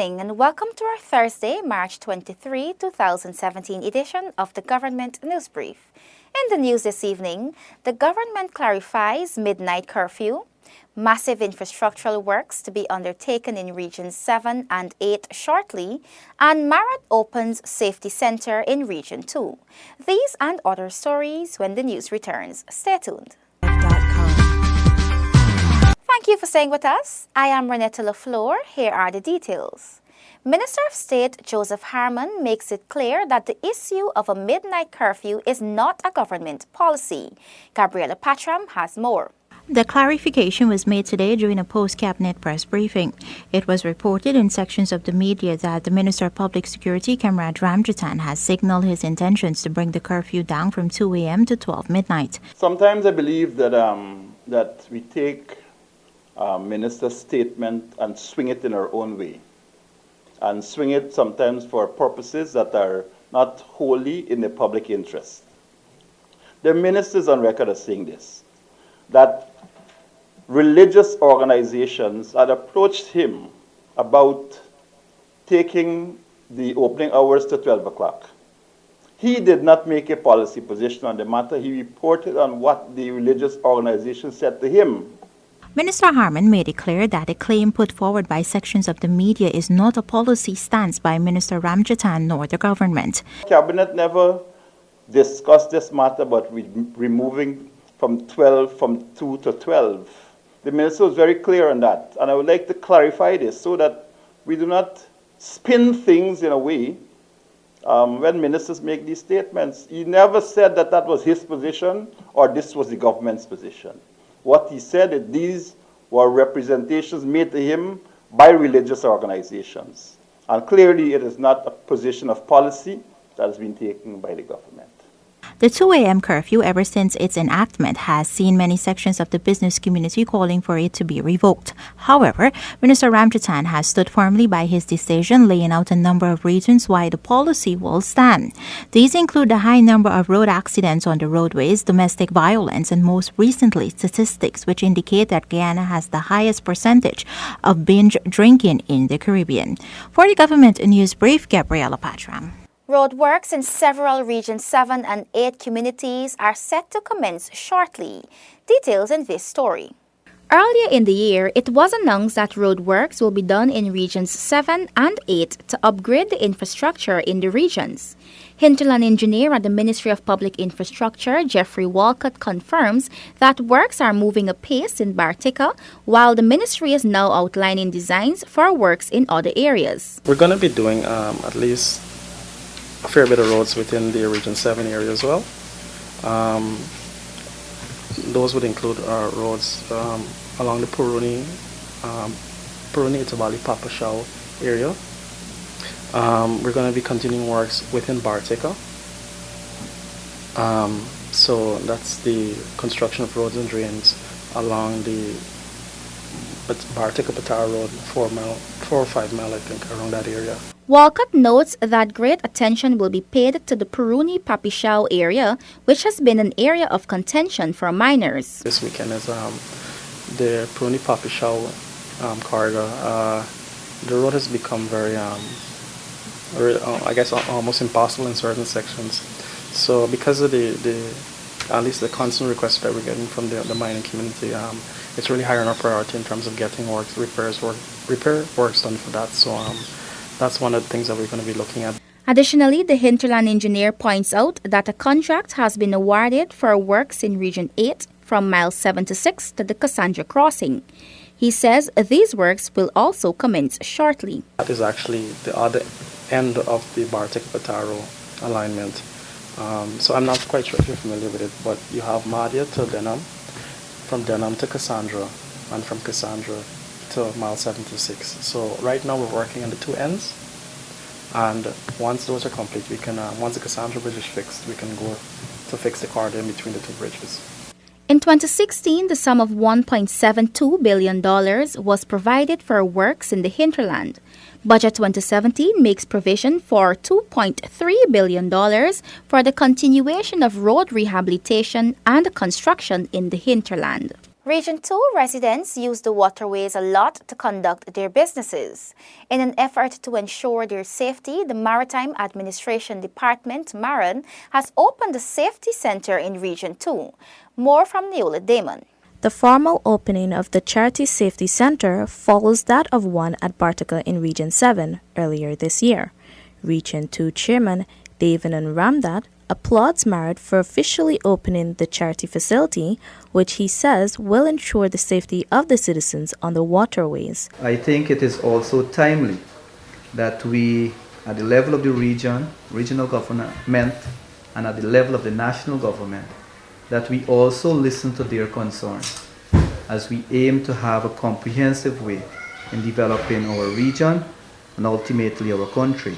evening and welcome to our Thursday, March 23, 2017 edition of the Government News Brief. In the news this evening, the government clarifies midnight curfew, massive infrastructural works to be undertaken in Regions 7 and 8 shortly, and Marat opens safety center in Region 2. These and other stories when the news returns. Stay tuned. Thank you for staying with us. I am Renetta LaFleur. Here are the details. Minister of State Joseph Harmon makes it clear that the issue of a midnight curfew is not a government policy. Gabriela Patram has more. The clarification was made today during a post-cabinet press briefing. It was reported in sections of the media that the Minister of Public Security, Comrade Ramjatan, has signaled his intentions to bring the curfew down from 2 a.m. to 12 midnight. Sometimes I believe that we take minister's statement and swing it in our own way, and swing it sometimes for purposes that are not wholly in the public interest. The minister is on record as saying this, that religious organizations had approached him about taking the opening hours to 12 o'clock. He did not make a policy position on the matter. He reported on what the religious organization said to him. Minister Harmon made it clear that a claim put forward by sections of the media is not a policy stance by Minister Ramjatan nor the government. Cabinet never discussed this matter about removing from 2 to 12. The minister was very clear on that, and I would like to clarify this so that we do not spin things in a way when ministers make these statements. He never said that that was his position or this was the government's position. What he said is these were representations made to him by religious organizations. And clearly it is not a position of policy that has been taken by the government. The 2 a.m. curfew, ever since its enactment, has seen many sections of the business community calling for it to be revoked. However, Minister Ramjatan has stood firmly by his decision, laying out a number of reasons why the policy will stand. These include the high number of road accidents on the roadways, domestic violence, and most recently, statistics which indicate that Guyana has the highest percentage of binge drinking in the Caribbean. For the Government News Brief, Gabriela Patram. Roadworks in several Region 7 and 8 communities are set to commence shortly. Details in this story. Earlier in the year, it was announced that roadworks will be done in Regions 7 and 8 to upgrade the infrastructure in the regions. Hinterland engineer at the Ministry of Public Infrastructure, Jeffrey Walcott, confirms that works are moving apace in Bartica, while the ministry is now outlining designs for works in other areas. We're going to be doing at least a fair bit of roads within the Region 7 area as well. Those would include roads along the Puruni, Itabali, Papashao area. We're going to be continuing works within Bartica. So that's the construction of roads and drains along the Bartica-Patara Road, 4 or 5 mile, I think, around that area. Walcott notes that great attention will be paid to the Puruni-Papishao area, which has been an area of contention for miners. This weekend is the Puruni-Papishao corridor. The road has become very, I guess, almost impossible in certain sections. So because of at least the constant requests that we're getting from the mining community, it's really high on our priority in terms of getting repair works done for that. So that's one of the things that we're going to be looking at. Additionally, the Hinterland engineer points out that a contract has been awarded for works in Region 8 from mile 76 to the Cassandra crossing. He says these works will also commence shortly. That is actually the other end of the Bartica-Pataro alignment. So I'm not quite sure if you're familiar with it, but you have Madhya to Denham, from Denham to Cassandra, and from Cassandra to mile 76. So right now we're working on the two ends, and once those are complete, we can once the Cassandra bridge is fixed, we can go to fix the corridor in between the two bridges. In 2016, the sum of $1.72 billion was provided for works in the hinterland. Budget 2017 makes provision for $2.3 billion for the continuation of road rehabilitation and construction in the hinterland. Region 2 residents use the waterways a lot to conduct their businesses. In an effort to ensure their safety, the Maritime Administration Department, MARAD, has opened a safety center in Region 2. More from Neola Damon. The formal opening of the Charity Safety Center follows that of one at Bartica in Region 7 earlier this year. Region 2 Chairman Devanan Ramdat applauds MARAD for officially opening the charity facility, which he says will ensure the safety of the citizens on the waterways. I think it is also timely that we, at the level of the regional government, and at the level of the national government, that we also listen to their concerns as we aim to have a comprehensive way in developing our region and ultimately our country.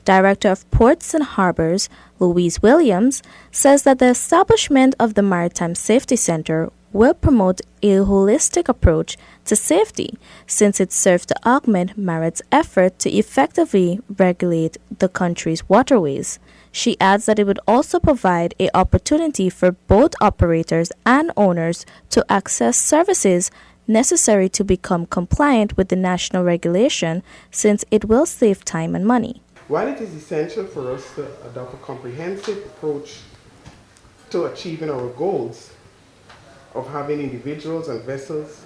Director of Ports and Harbors, Louise Williams, says that the establishment of the Maritime Safety Center will promote a holistic approach to safety, since it serves to augment MARAD's effort to effectively regulate the country's waterways. She adds that it would also provide an opportunity for both operators and owners to access services necessary to become compliant with the national regulation, since it will save time and money. While it is essential for us to adopt a comprehensive approach to achieving our goals of having individuals and vessels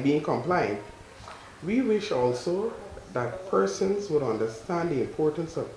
being compliant, we wish also that persons would understand the importance of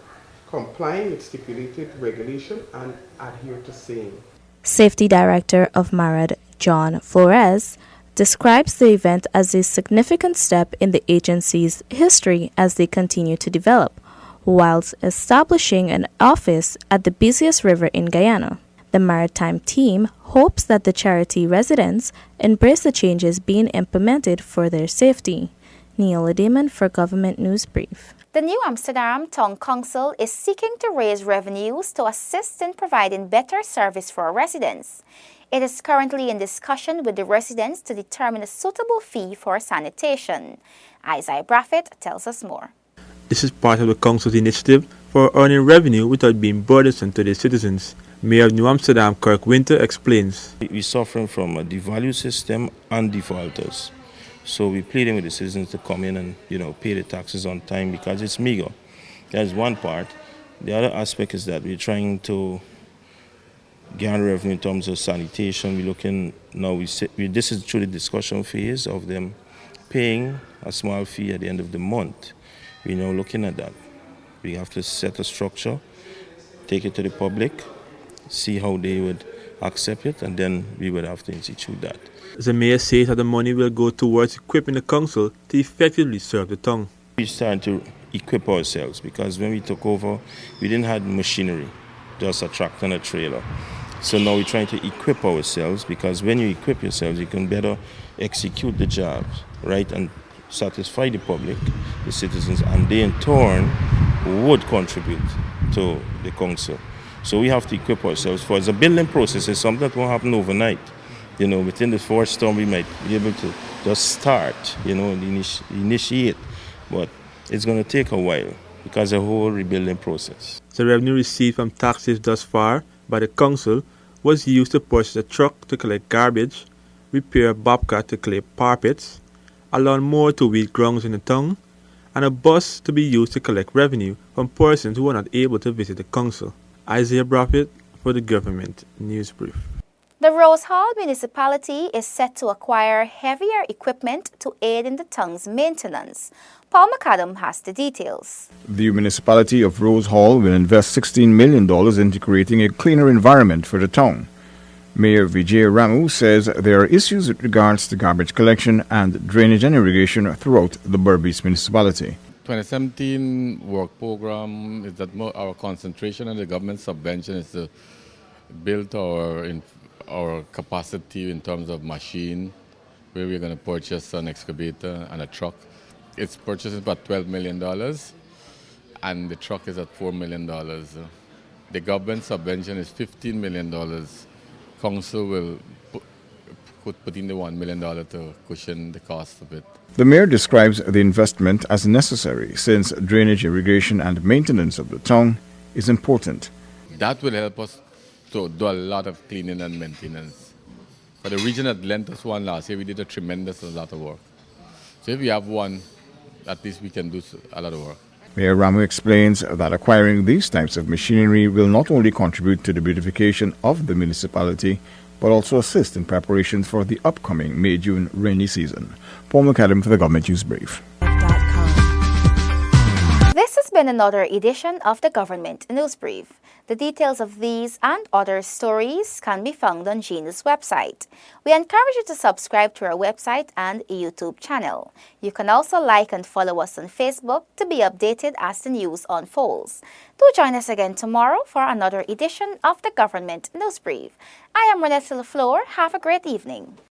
complying with stipulated regulation and adhere to same. Safety Director of MARAD, John Flores, describes the event as a significant step in the agency's history as they continue to develop, whilst establishing an office at the busiest river in Guyana. The maritime team hopes that the charity residents embrace the changes being implemented for their safety. Neola Damon for Government News Brief. The New Amsterdam Town Council is seeking to raise revenues to assist in providing better service for residents. It is currently in discussion with the residents to determine a suitable fee for sanitation. Isaiah Braffett tells us more. This is part of the Council's initiative for earning revenue without being burdensome to the citizens. Mayor of New Amsterdam, Kirk Winter, explains. We're suffering from a devalue system and defaulters. So we're pleading with the citizens to come in and, pay the taxes on time because it's meager. That's one part. The other aspect is that we're trying to garner revenue in terms of sanitation. We're looking now. This is through the discussion phase of them paying a small fee at the end of the month. We're now looking at that. We have to set a structure, take it to the public, see how they would accept it, and then we would have to institute that. The mayor says that the money will go towards equipping the council to effectively serve the town. We started to equip ourselves because when we took over, we didn't have machinery, just a tractor and a trailer. So now we're trying to equip ourselves because when you equip yourselves, you can better execute the jobs, right, and satisfy the public, the citizens, and they in turn would contribute to the council. So we have to equip ourselves for it. The building process is something that won't happen overnight. Within the first term we might be able to just start, initiate, but it's going to take a while because the whole rebuilding process. The revenue received from taxes thus far by the council was used to purchase a truck to collect garbage, repair a bobcat to clear carpets, a lawnmower to weed grounds in the town, and a bus to be used to collect revenue from persons who were not able to visit the council. Isaiah Braffett for the Government News Brief. The Rose Hall municipality is set to acquire heavier equipment to aid in the town's maintenance. Paul McAdam has the details. The municipality of Rose Hall will invest $16 million into creating a cleaner environment for the town. Mayor Vijay Ramu says there are issues with regards to garbage collection and drainage and irrigation throughout the Berbice municipality. 2017 work program is that our concentration on the government subvention is to build our capacity in terms of machine, where we're going to purchase an excavator and a truck. It's purchased about $12 million, and the truck is at $4 million. The government subvention is $15 million. Council will put in the $1 million to cushion the cost of it. The mayor describes the investment as necessary since drainage, irrigation and maintenance of the town is important. That will help us to do a lot of cleaning and maintenance For the region that lent us one last year, we did a tremendous lot of work. So if we have one, at least we can do a lot of work. Mayor Ramu explains that acquiring these types of machinery will not only contribute to the beautification of the municipality, but also assist in preparations for the upcoming May-June rainy season. Paul McAdam for the Government News Brief. This has been another edition of the Government News Brief. The details of these and other stories can be found on GNews website. We encourage you to subscribe to our website and YouTube channel. You can also like and follow us on Facebook to be updated as the news unfolds. Do join us again tomorrow for another edition of the Government News Brief. I am Renessa LaFleur. Have a great evening.